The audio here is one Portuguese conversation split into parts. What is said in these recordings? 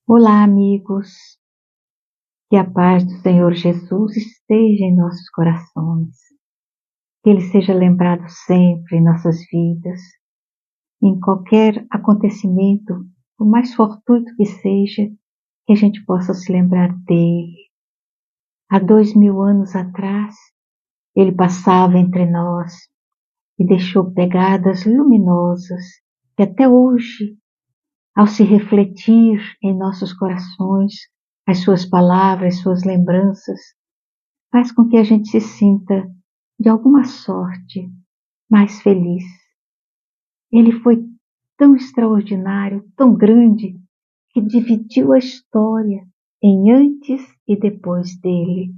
Olá, amigos. Que a paz do Senhor Jesus esteja em nossos corações. Que Ele seja lembrado sempre em nossas vidas, em qualquer acontecimento, por mais fortuito que seja, que a gente possa se lembrar dele. Há 2000 anos atrás, Ele passava entre nós e deixou pegadas luminosas que até hoje, ao se refletir em nossos corações, as suas palavras, suas lembranças, faz com que a gente se sinta, de alguma sorte, mais feliz. Ele foi tão extraordinário, tão grande, que dividiu a história em antes e depois dele.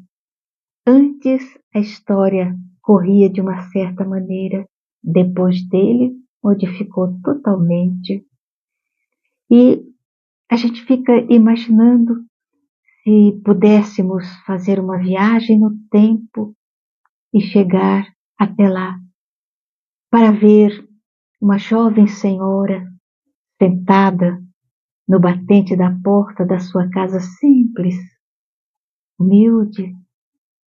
Antes a história corria de uma certa maneira, depois dele modificou totalmente. E a gente fica imaginando se pudéssemos fazer uma viagem no tempo e chegar até lá, para ver uma jovem senhora sentada no batente da porta da sua casa simples, humilde,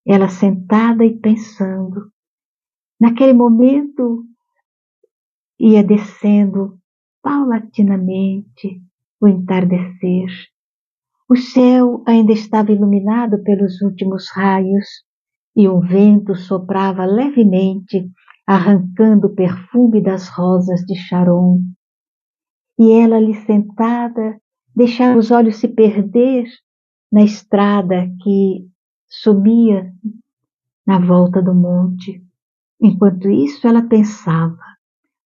ela sentada e pensando. Naquele momento ia descendo paulatinamente o entardecer. O céu ainda estava iluminado pelos últimos raios e um vento soprava levemente, arrancando o perfume das rosas de Sharon. E ela ali sentada, deixava os olhos se perder na estrada que sumia na volta do monte. Enquanto isso, ela pensava: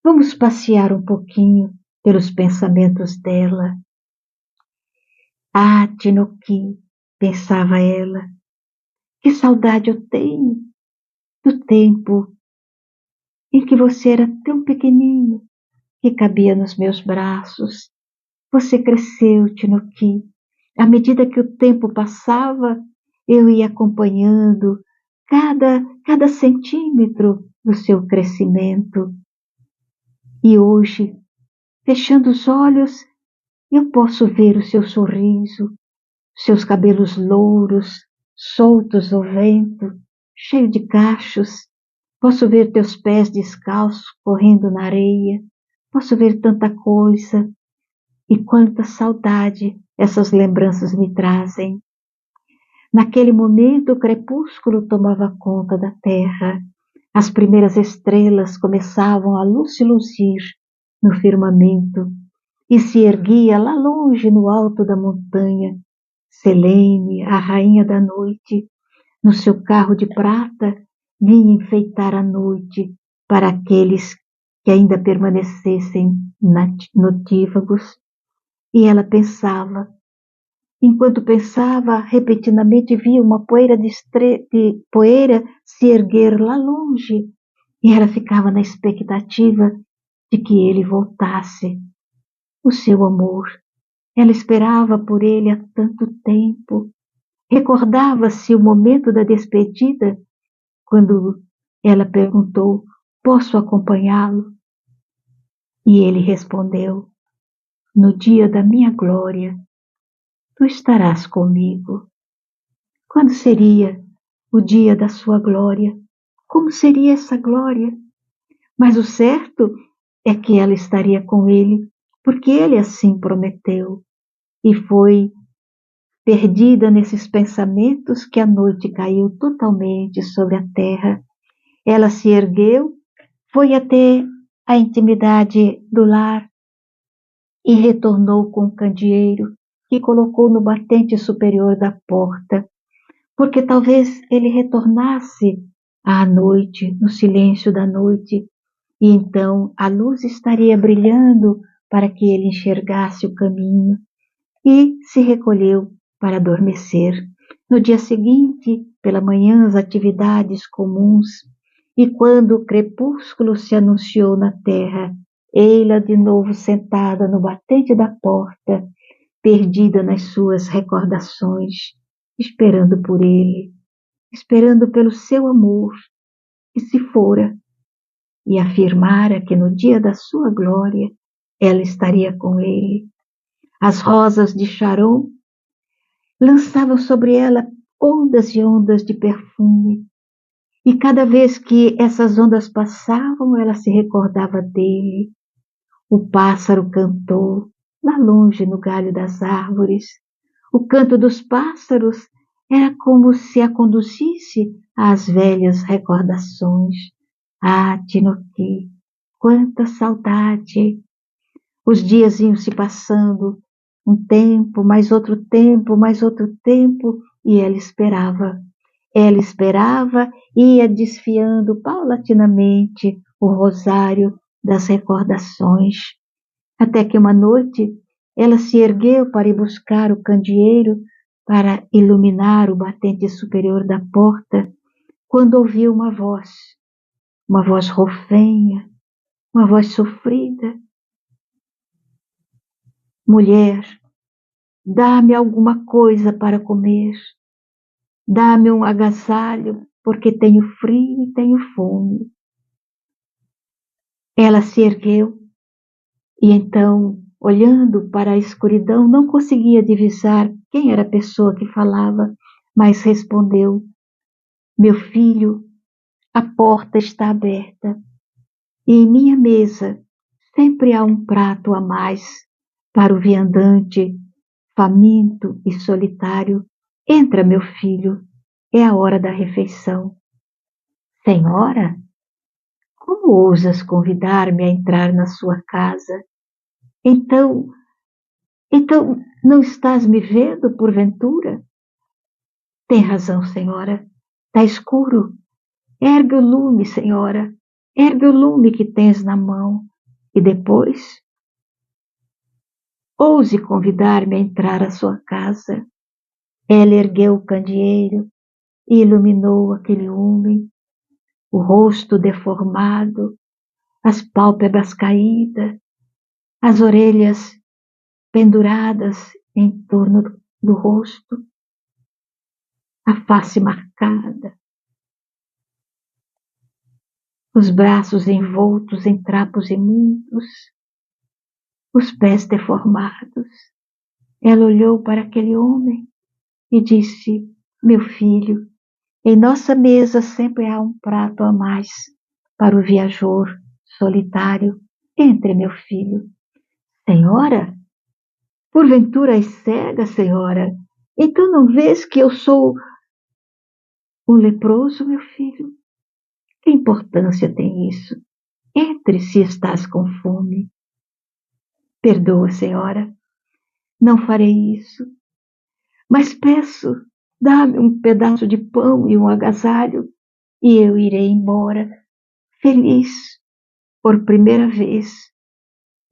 vamos passear um pouquinho pelos pensamentos dela. Ah, Tinoki, pensava ela, que saudade eu tenho do tempo em que você era tão pequenino, que cabia nos meus braços. Você cresceu, Tinoki. À medida que o tempo passava, eu ia acompanhando cada centímetro do seu crescimento. E hoje, fechando os olhos, eu posso ver o seu sorriso, seus cabelos louros, soltos ao vento, cheio de cachos. Posso ver teus pés descalços correndo na areia. Posso ver tanta coisa. E quanta saudade essas lembranças me trazem. Naquele momento, o crepúsculo tomava conta da terra. As primeiras estrelas começavam a se luzir no firmamento e se erguia lá longe no alto da montanha, Selene, a rainha da noite, no seu carro de prata, vinha enfeitar a noite para aqueles que ainda permanecessem notívagos. E ela pensava. Enquanto pensava, repentinamente via uma poeira de poeira se erguer lá longe, e ela ficava na expectativa de que ele voltasse. O seu amor. Ela esperava por ele há tanto tempo. Recordava-se o momento da despedida, quando ela perguntou: posso acompanhá-lo? E ele respondeu: no dia da minha glória, tu estarás comigo. Quando seria o dia da sua glória? Como seria essa glória? Mas o certo é que ela estaria com ele, porque ele assim prometeu. E foi perdida nesses pensamentos que a noite caiu totalmente sobre a terra. Ela se ergueu, foi até a intimidade do lar e retornou com o candeeiro que colocou no batente superior da porta, porque talvez ele retornasse à noite, no silêncio da noite, e então a luz estaria brilhando para que ele enxergasse o caminho, e se recolheu para adormecer. No dia seguinte, pela manhã, as atividades comuns, e quando o crepúsculo se anunciou na terra, ei-la de novo sentada no batente da porta, perdida nas suas recordações, esperando por ele, esperando pelo seu amor, que se fora, e afirmara que no dia da sua glória ela estaria com ele. As rosas de Sharon lançavam sobre ela ondas e ondas de perfume. E cada vez que essas ondas passavam, ela se recordava dele. O pássaro cantou lá longe no galho das árvores. O canto dos pássaros era como se a conduzisse às velhas recordações. Ah, Tinoquê, quanta saudade! Os dias iam se passando, um tempo, mais outro tempo, mais outro tempo, e ela esperava. Ela esperava e ia desfiando paulatinamente o rosário das recordações, até que uma noite ela se ergueu para ir buscar o candeeiro para iluminar o batente superior da porta, quando ouviu uma voz rofenha, uma voz sofrida. Mulher, dá-me alguma coisa para comer, dá-me um agasalho, porque tenho frio e tenho fome. Ela se ergueu e então, olhando para a escuridão, não conseguia divisar quem era a pessoa que falava, mas respondeu: meu filho, a porta está aberta e em minha mesa sempre há um prato a mais para o viandante, faminto e solitário. Entra, meu filho, é a hora da refeição. Senhora, como ousas convidar-me a entrar na sua casa? Então, então não estás me vendo, porventura? Tem razão, senhora. Está escuro. Ergue o lume, senhora. Ergue o lume que tens na mão. E depois, ouse convidar-me a entrar à sua casa. Ela ergueu o candeeiro e iluminou aquele homem, o rosto deformado, as pálpebras caídas, as orelhas penduradas em torno do rosto, a face marcada, os braços envoltos em trapos imundos, os pés deformados. Ela olhou para aquele homem e disse: meu filho, em nossa mesa sempre há um prato a mais para o viajor solitário. Entre, meu filho. Senhora, porventura és cega, senhora? Então não vês que eu sou um leproso, meu filho? Que importância tem isso? Entre se estás com fome. Perdoa, senhora, não farei isso. Mas peço, dá-me um pedaço de pão e um agasalho, e eu irei embora, feliz, por primeira vez,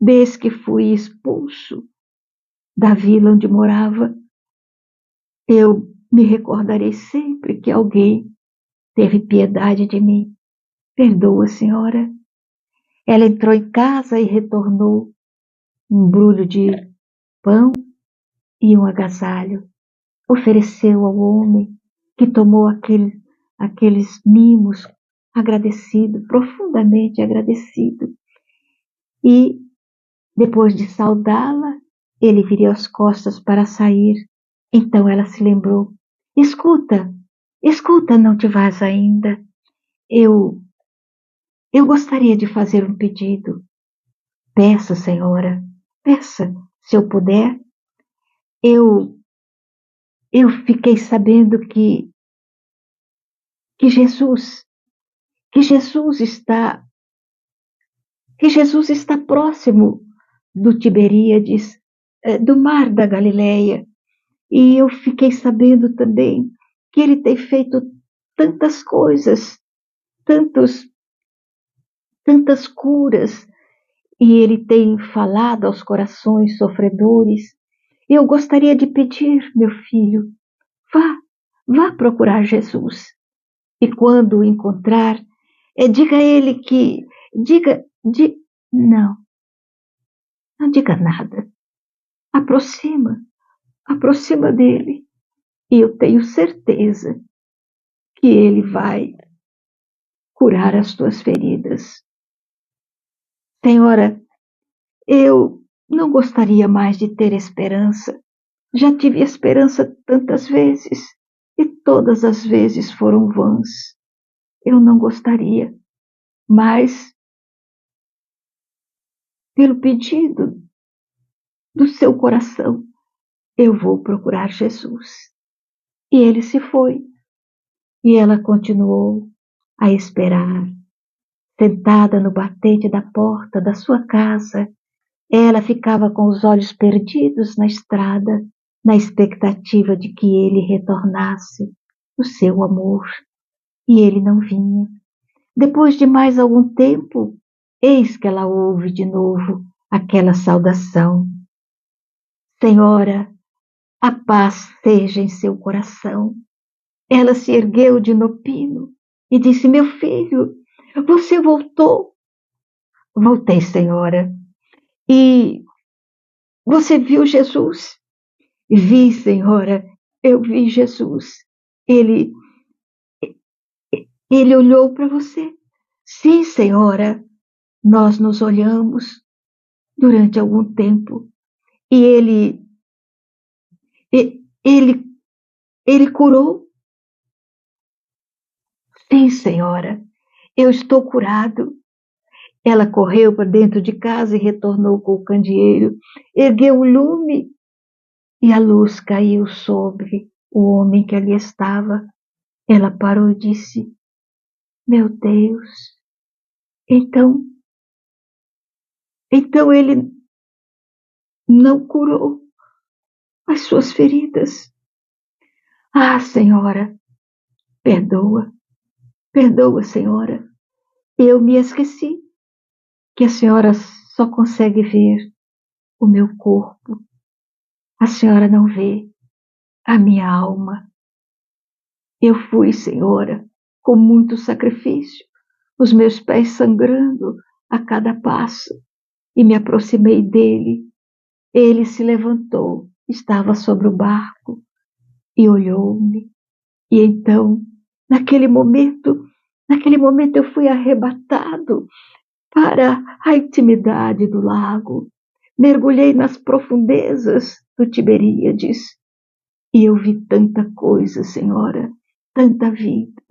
desde que fui expulso da vila onde morava. Eu me recordarei sempre que alguém teve piedade de mim. Perdoa, senhora. Ela entrou em casa e retornou um embrulho de pão e um agasalho. Ofereceu ao homem, que tomou aqueles mimos, agradecido, profundamente agradecido. E, depois de saudá-la, ele virou as costas para sair. Então ela se lembrou: escuta, escuta, não te vás ainda. Eu gostaria de fazer um pedido. Peça, senhora, peça, se eu puder. Eu, eu fiquei sabendo que Jesus, que Jesus está, que Jesus está próximo do Tiberíades, do mar da Galileia. E eu fiquei sabendo também que ele tem feito tantas coisas, tantas curas, e ele tem falado aos corações sofredores. Eu gostaria de pedir, meu filho, vá procurar Jesus. E quando o encontrar, diga a ele que, não, não diga nada. Aproxima dele. E eu tenho certeza que ele vai curar as tuas feridas. Senhora, eu não gostaria mais de ter esperança. Já tive esperança tantas vezes e todas as vezes foram vãs. Eu não gostaria, mas pelo pedido do seu coração, eu vou procurar Jesus. E ele se foi. E ela continuou a esperar, sentada no batente da porta da sua casa. Ela ficava com os olhos perdidos na estrada, na expectativa de que ele retornasse, o seu amor. E ele não vinha. Depois de mais algum tempo, eis que ela ouve de novo aquela saudação: Senhora, a paz seja em seu coração. Ela se ergueu de nopino e disse: Meu filho, você voltou? Voltei, senhora. E você viu Jesus? Vi, senhora, eu vi Jesus. Ele, ele olhou para você. Sim, senhora, nós nos olhamos durante algum tempo. E ele, ele curou? Sim, senhora, eu estou curado. Ela correu para dentro de casa e retornou com o candeeiro, ergueu o lume e a luz caiu sobre o homem que ali estava. Ela parou e disse: Meu Deus, então, então ele não curou as suas feridas. Ah, senhora, perdoa, perdoa, senhora. Eu me esqueci que a senhora só consegue ver o meu corpo. A senhora não vê a minha alma. Eu fui, senhora, com muito sacrifício, os meus pés sangrando a cada passo, e me aproximei dele. Ele se levantou, estava sobre o barco, e olhou-me. E então, naquele momento eu fui arrebatado para a intimidade do lago. Mergulhei nas profundezas do Tiberíades e eu vi tanta coisa, senhora, tanta vida.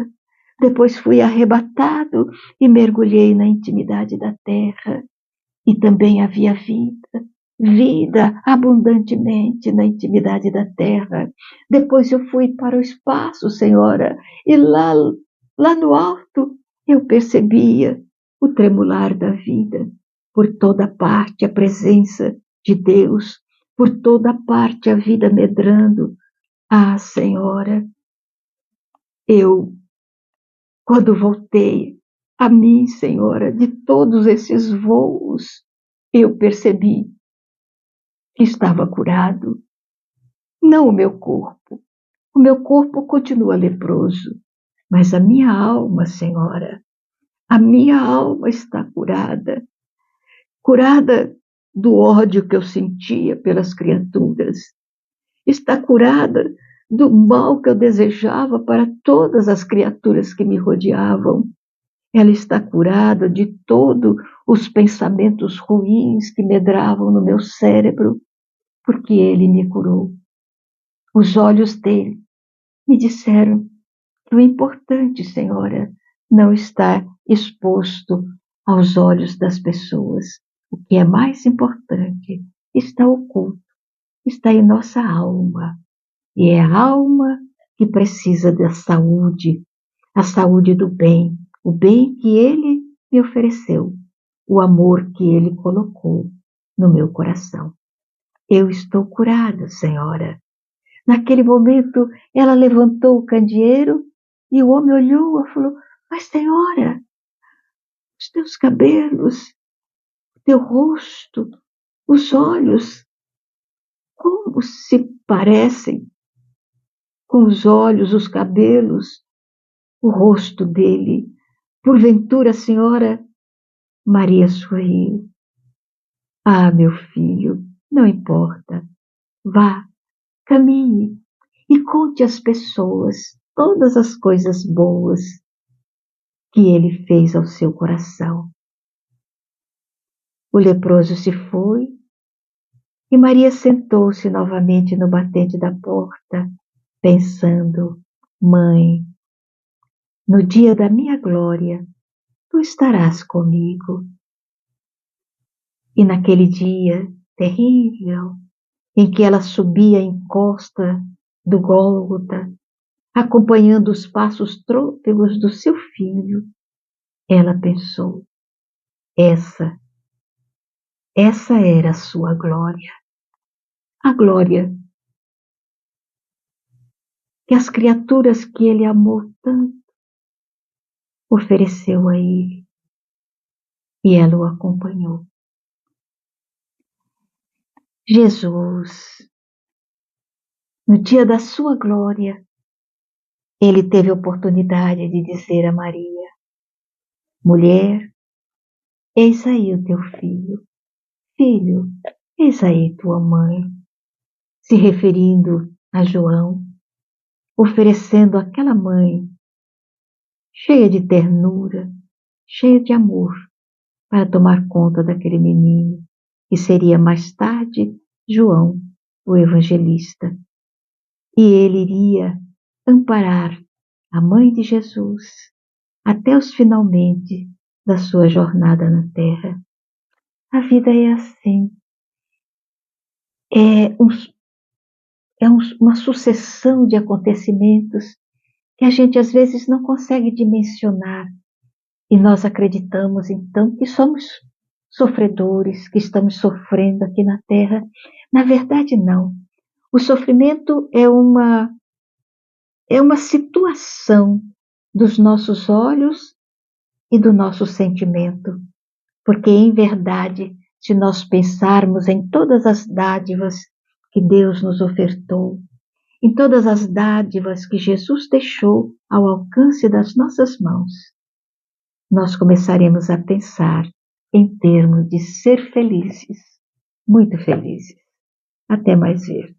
Depois fui arrebatado e mergulhei na intimidade da terra. E também havia vida, vida abundantemente na intimidade da terra. Depois eu fui para o espaço, senhora, e lá no alto eu percebia o tremular da vida. Por toda parte a presença de Deus, por toda parte a vida medrando. Ah, senhora, eu, quando voltei a mim, senhora, de todos esses voos, eu percebi que estava curado. Não o meu corpo. O meu corpo continua leproso, mas a minha alma, senhora, a minha alma está curada. Curada do ódio que eu sentia pelas criaturas. Está curada do mal que eu desejava para todas as criaturas que me rodeavam. Ela está curada de todos os pensamentos ruins que medravam no meu cérebro, porque ele me curou. Os olhos dele me disseram que o importante, senhora, não está exposto aos olhos das pessoas. O que é mais importante está oculto, está em nossa alma. E é a alma que precisa da saúde, a saúde do bem, o bem que ele me ofereceu, o amor que ele colocou no meu coração. Eu estou curada, senhora. Naquele momento, ela levantou o candeeiro e o homem olhou e falou: Mas, senhora, os teus cabelos, o teu rosto, os olhos, como se parecem com os olhos, os cabelos, o rosto dele. Porventura, senhora? Maria sorriu. Ah, meu filho, não importa. Vá, caminhe e conte às pessoas todas as coisas boas que ele fez ao seu coração. O leproso se foi E Maria sentou-se novamente no batente da porta, pensando: Mãe, no dia da minha glória, tu estarás comigo. E naquele dia terrível, em que ela subia a encosta do Gólgota, acompanhando os passos trôpegos do seu filho, ela pensou: essa era a sua glória. A glória que as criaturas que ele amou tanto ofereceu a ele, e ela o acompanhou. Jesus, no dia da sua glória, ele teve a oportunidade de dizer a Maria: mulher, eis aí o teu filho. Filho, eis aí tua mãe. Se referindo a João, oferecendo àquela mãe, cheia de ternura, cheia de amor, para tomar conta daquele menino, que seria mais tarde João, o evangelista. E ele iria amparar a mãe de Jesus até os finalmente da sua jornada na terra. A vida é assim. É, uma sucessão de acontecimentos que a gente às vezes não consegue dimensionar. E nós acreditamos então que somos sofredores, que estamos sofrendo aqui na terra. Na verdade, não. O sofrimento é uma situação dos nossos olhos e do nosso sentimento. Porque, em verdade, se nós pensarmos em todas as dádivas que Deus nos ofertou, em todas as dádivas que Jesus deixou ao alcance das nossas mãos, nós começaremos a pensar em termos de ser felizes, muito felizes. Até mais ver.